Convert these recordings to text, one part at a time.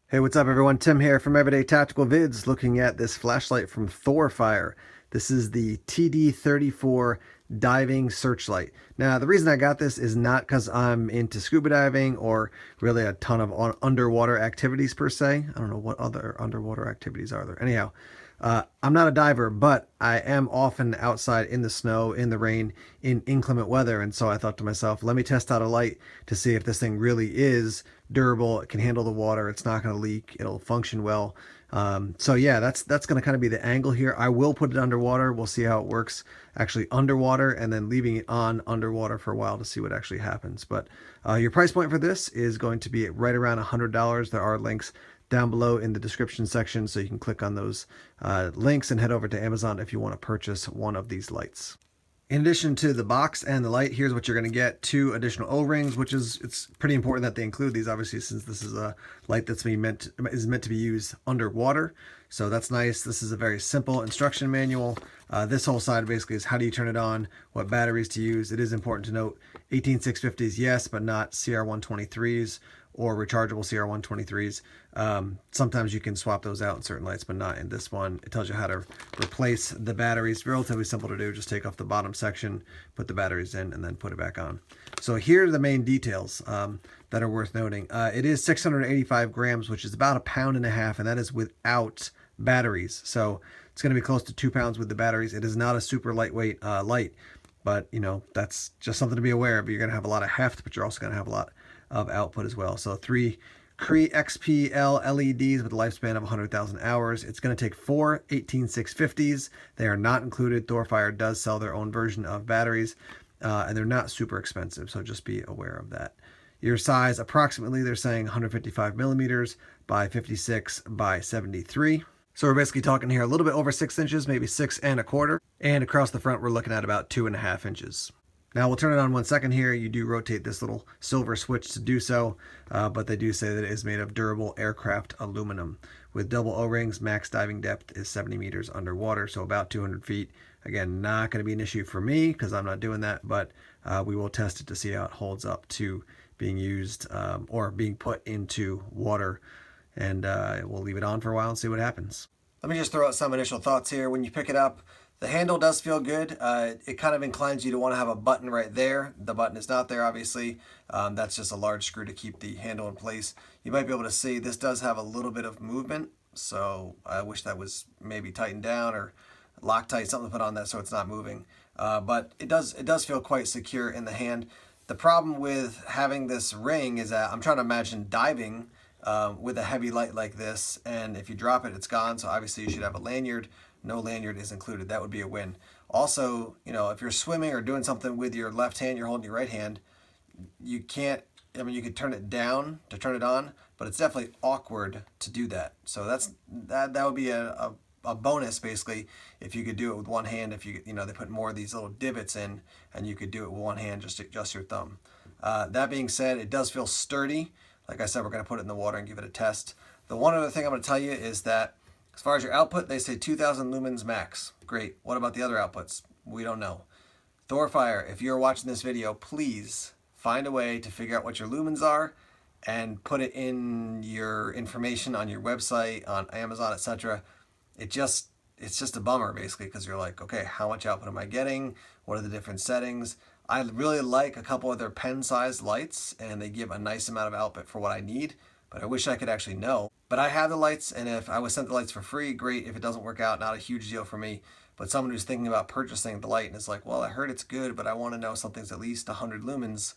Hey, what's up everyone? Tim here from Everyday Tactical Vids looking at this flashlight from Thorfire. This is the TD34 diving searchlight. Now, the reason I got this is not because I'm into scuba diving or really a ton of underwater activities per se. I don't know what other underwater activities are there. Anyhow, I'm not a diver, but I am often outside in the snow, in the rain, in inclement weather. And so I thought to myself, let me test out a light to see if this thing really is durable. It can handle the water. It's not going to leak. It'll function well. So yeah, that's going to kind of be the angle here. I will put it underwater. We'll see how it works actually underwater, and then leaving it on underwater for a while to see what actually happens. But your price point for this is going to be right around $100. There are links down below in the description section, so you can click on those links and head over to Amazon if you want to purchase one of these lights. In addition to the box and the light, here's what you're going to get: two additional O-rings, which is, it's pretty important that they include these, obviously, since this is a light that's meant to be used underwater. So that's nice. This is a very simple instruction manual. This whole side basically is how do you turn it on, what batteries to use. It is important to note 18650s, yes, but not CR123s or rechargeable CR123s. Sometimes you can swap those out in certain lights, but not in this one. It tells you how to replace the batteries. Relatively simple to do. Just take off the bottom section, put the batteries in, and then put it back on. So here are the main details that are worth noting. It is 685 grams, which is about 1.5 pounds, and that is without batteries. So it's going to be close to 2 pounds with the batteries. It is not a super lightweight light, but you know, that's just something to be aware of. You're going to have a lot of heft, but you're also going to have a lot of output as well. So 3 Cree XPL LEDs with a lifespan of 100,000 hours. It's going to take 4 18650s. They are not included. Thorfire does sell their own version of batteries, and they're not super expensive, so just be aware of that. Your size, approximately, they're saying 155 millimeters by 56 by 73. So we're basically talking here a little bit over 6 inches, maybe 6 1/4. And across the front, we're looking at about 2.5 inches. Now we'll turn it on 1 second here. You do rotate this little silver switch to do so, but they do say that it is made of durable aircraft aluminum. With double O-rings, max diving depth is 70 meters underwater, so about 200 feet. Again, not going to be an issue for me because I'm not doing that, but we will test it to see how it holds up to being used or being put into water, and we'll leave it on for a while and see what happens. Let me just throw out some initial thoughts here. When you pick it up, the handle does feel good. It kind of inclines you to want to have a button right there. The button is not there, obviously. That's just a large screw to keep the handle in place. You might be able to see this does have a little bit of movement, so I wish that was maybe tightened down or Loctite, something to put on that so it's not moving. But it does feel quite secure in the hand. The problem with having this ring is that I'm trying to imagine diving with a heavy light like this, and if you drop it, it's gone. So obviously you should have a lanyard. No lanyard is included. That would be a win. Also, you know, if you're swimming or doing something with your left hand, you're holding your right hand, you can't, I mean, you could turn it down to turn it on, but it's definitely awkward to do that. So that would be a bonus, basically, if you could do it with one hand. If you know, they put more of these little divots in, and you could do it with one hand, just your thumb. That being said, it does feel sturdy. Like I said, we're going to put it in the water and give it a test. The one other thing I'm going to tell you is that as far as your output, they say 2,000 lumens max. Great. What about the other outputs? We don't know. Thorfire, if you're watching this video, please find a way to figure out what your lumens are and put it in your information on your website, on Amazon, etc. It's just a bummer, basically, because you're like, okay, how much output am I getting? What are the different settings? I really like a couple of their pen-sized lights, and they give a nice amount of output for what I need, but I wish I could actually know. But I have the lights, and if I was sent the lights for free, great. If it doesn't work out, not a huge deal for me. But someone who's thinking about purchasing the light and is like, well, I heard it's good, but I want to know something's at least 100 lumens.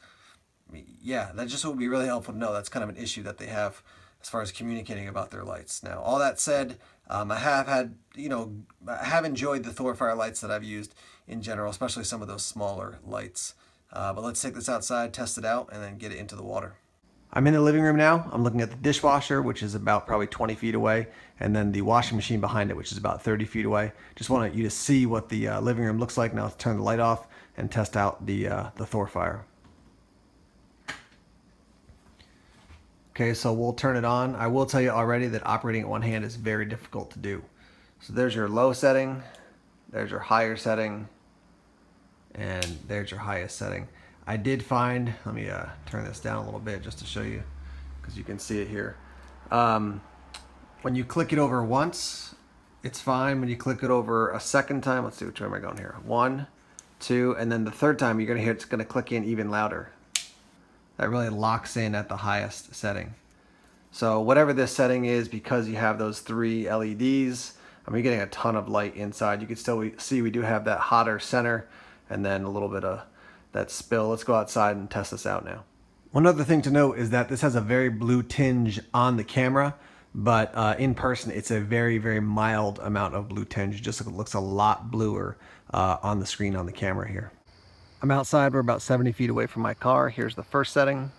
Yeah, that just would be really helpful to know. That's kind of an issue that they have as far as communicating about their lights. Now, all that said, I have enjoyed the Thorfire lights that I've used in general, especially some of those smaller lights. But let's take this outside, test it out, and then get it into the water. I'm in the living room now. I'm looking at the dishwasher, which is about probably 20 feet away, and then the washing machine behind it, which is about 30 feet away. Just wanted you to see what the living room looks like. Now let's turn the light off and test out the Thorfire. Okay, so we'll turn it on. I will tell you already that operating at one hand is very difficult to do. So there's your low setting, there's your higher setting, and there's your highest setting. I did find, let me turn this down a little bit just to show you, because you can see it here. When you click it over once, it's fine. When you click it over a second time, let's see which way am I going here. 1, 2, and then the third time you're gonna hear it's gonna click in even louder. That really locks in at the highest setting. So whatever this setting is, because you have those 3 LEDs, I mean, you're getting a ton of light inside. You can still see we do have that hotter center and then a little bit of that spill. Let's go outside and test this out now. One other thing to note is that this has a very blue tinge on the camera, but in person it's a very, very mild amount of blue tinge. It just looks a lot bluer on the screen on the camera here. I'm outside. We're about 70 feet away from my car. Here's the first setting,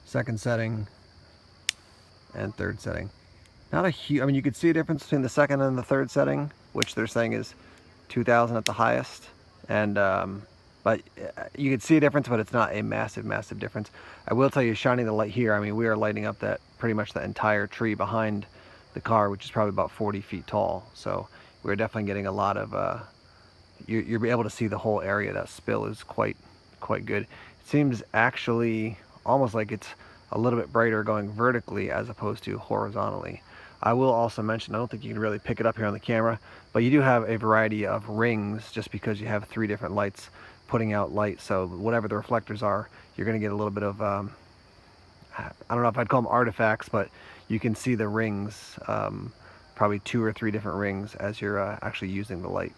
second setting, and third setting. Not a huge, I mean, you could see a difference between the second and the third setting, which they're saying is 2000 at the highest. And, but you could see a difference, but it's not a massive, massive difference. I will tell you, shining the light here, I mean, we are lighting up that pretty much the entire tree behind the car, which is probably about 40 feet tall. So we're definitely getting a lot of, you're able to see the whole area. That spill is quite good. It seems actually almost like it's a little bit brighter going vertically as opposed to horizontally. I will also mention, I don't think you can really pick it up here on the camera, but you do have a variety of rings just because you have 3 different lights putting out light. So whatever the reflectors are, you're going to get a little bit of, I don't know if I'd call them artifacts, but you can see the rings, probably 2 or 3 different rings as you're actually using the light.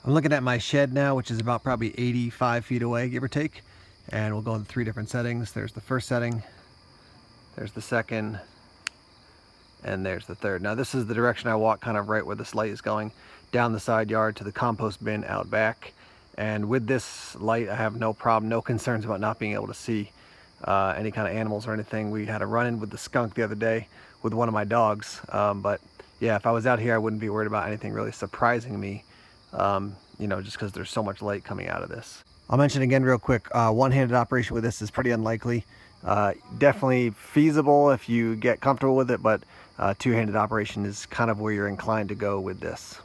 I'm looking at my shed now, which is about probably 85 feet away, give or take. And we'll go in 3 different settings. There's the first setting, there's the second, and there's the third. Now this is the direction I walk, kind of right where this light is going, down the side yard to the compost bin out back. And with this light, I have no problem, no concerns about not being able to see any kind of animals or anything. We had a run-in with the skunk the other day with one of my dogs. But yeah, if I was out here, I wouldn't be worried about anything really surprising me, you know, just because there's so much light coming out of this. I'll mention again real quick, one-handed operation with this is pretty unlikely. Definitely feasible if you get comfortable with it, but two-handed operation is kind of where you're inclined to go with this.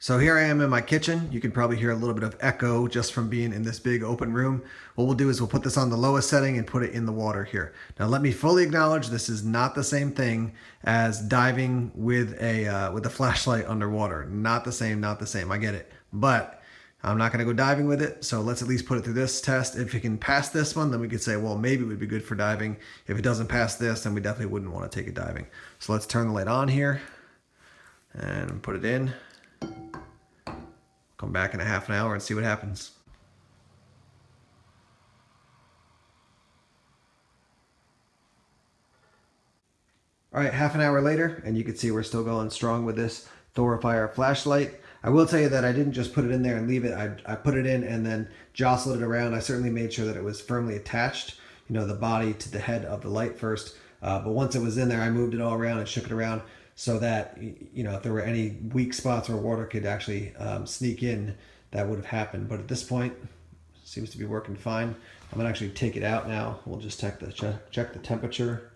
So here I am in my kitchen. You can probably hear a little bit of echo just from being in this big open room. What we'll do is we'll put this on the lowest setting and put it in the water here. Now let me fully acknowledge this is not the same thing as diving with a flashlight underwater. Not the same, not the same. I get it. But I'm not going to go diving with it, so let's at least put it through this test. If it can pass this one, then we could say, well, maybe it would be good for diving. If it doesn't pass this, then we definitely wouldn't want to take it diving. So let's turn the light on here and put it in. Come back in a half an hour and see what happens. All right, half an hour later, and you can see we're still going strong with this Thorifire flashlight. I will tell you that I didn't just put it in there and leave it. I put it in and then jostled it around. I certainly made sure that it was firmly attached, you know, the body to the head of the light first. But once it was in there, I moved it all around and shook it around so that, you know, if there were any weak spots where water could actually sneak in, that would have happened. But at this point, it seems to be working fine. I'm gonna actually take it out now. We'll just check the temperature.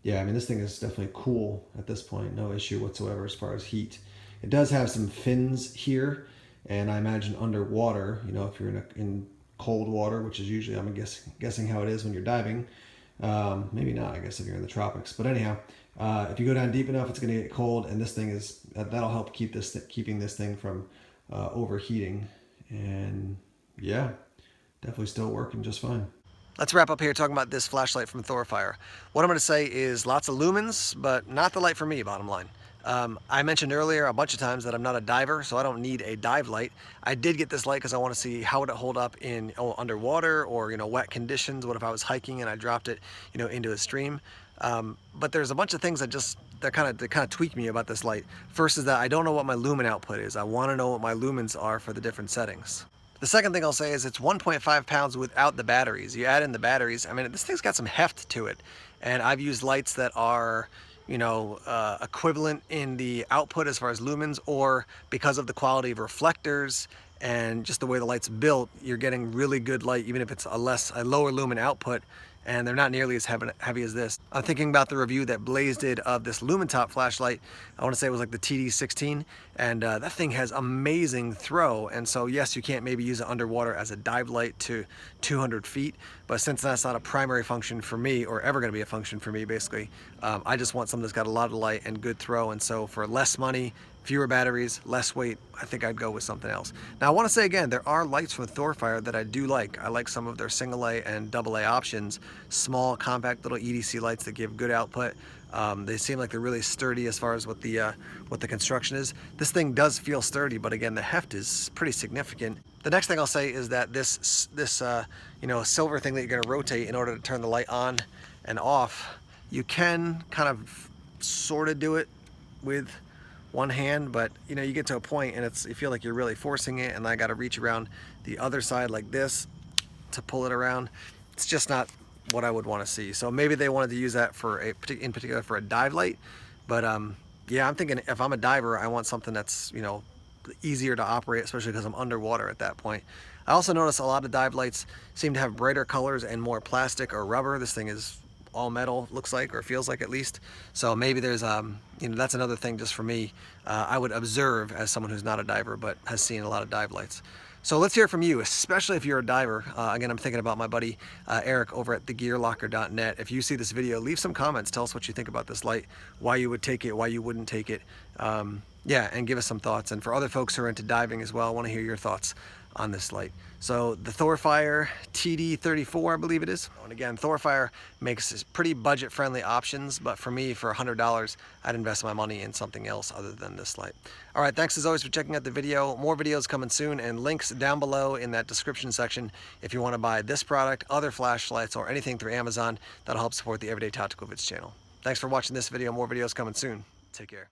Yeah, I mean, this thing is definitely cool at this point. No issue whatsoever as far as heat. It does have some fins here, and I imagine underwater, you know, if you're in cold water, which is usually, I'm guessing how it is when you're diving. Maybe not, I guess, if you're in the tropics. But anyhow, if you go down deep enough, it's going to get cold, and this thing is, that'll help keeping this thing from overheating. And yeah, definitely still working just fine. Let's wrap up here talking about this flashlight from Thorifire. What I'm going to say is lots of lumens, but not the light for me, bottom line. I mentioned earlier a bunch of times that I'm not a diver, so I don't need a dive light. I did get this light because I want to see how would it hold up in underwater or, you know, wet conditions. What if I was hiking and I dropped it, you know, into a stream? But there's a bunch of things that kind of tweak me about this light. First is that I don't know what my lumen output is. I want to know what my lumens are for the different settings. The second thing I'll say is it's 1.5 pounds without the batteries. You add in the batteries, I mean, this thing's got some heft to it. And I've used lights that are, you know, equivalent in the output as far as lumens, or because of the quality of reflectors and just the way the light's built, you're getting really good light, even if it's a lower lumen output. and they're not nearly as heavy as this. I'm thinking about the review that Blaze did of this Lumentop flashlight. I want to say it was like the TD16, and that thing has amazing throw. And so yes, you can't maybe use it underwater as a dive light to 200 feet, but since that's not a primary function for me, or ever going to be a function for me basically, I just want something that's got a lot of light and good throw. And so for less money, fewer batteries, less weight, I think I'd go with something else. Now I want to say again, there are lights from Thorfire that I do like. I like some of their single A and AA options, small compact little EDC lights that give good output. They seem like they're really sturdy as far as what the construction is. This thing does feel sturdy, but again, the heft is pretty significant. The next thing I'll say is that this silver thing that you're going to rotate in order to turn the light on and off, you can kind of sort of do it with one hand, but you get to a point and you feel like you're really forcing it, and I got to reach around the other side like this to pull it around. It's just not what I would want to see. So maybe they wanted to use that in particular for a dive light, but yeah, I'm thinking if I'm a diver, I want something that's easier to operate, especially because I'm underwater at that point. I also notice a lot of dive lights seem to have brighter colors and more plastic or rubber. This thing is all metal, looks like, or feels like at least. So maybe there's that's another thing just for me. I would observe as someone who's not a diver but has seen a lot of dive lights. So let's hear from you, especially if you're a diver. Again, I'm thinking about my buddy Eric over at thegearlocker.net. If you see this video, leave some comments. Tell us what you think about this light, why you would take it, why you wouldn't take it. Yeah, and give us some thoughts. And for other folks who are into diving as well, I want to hear your thoughts on this light. So the Thorfire TD34, I believe it is. And again, Thorfire makes pretty budget-friendly options, but for me, for $100, I'd invest my money in something else other than this light. All right, thanks as always for checking out the video. More videos coming soon, and links down below in that description section if you want to buy this product, other flashlights, or anything through Amazon that'll help support the Everyday Tactical Vids channel. Thanks for watching this video. More videos coming soon. Take care.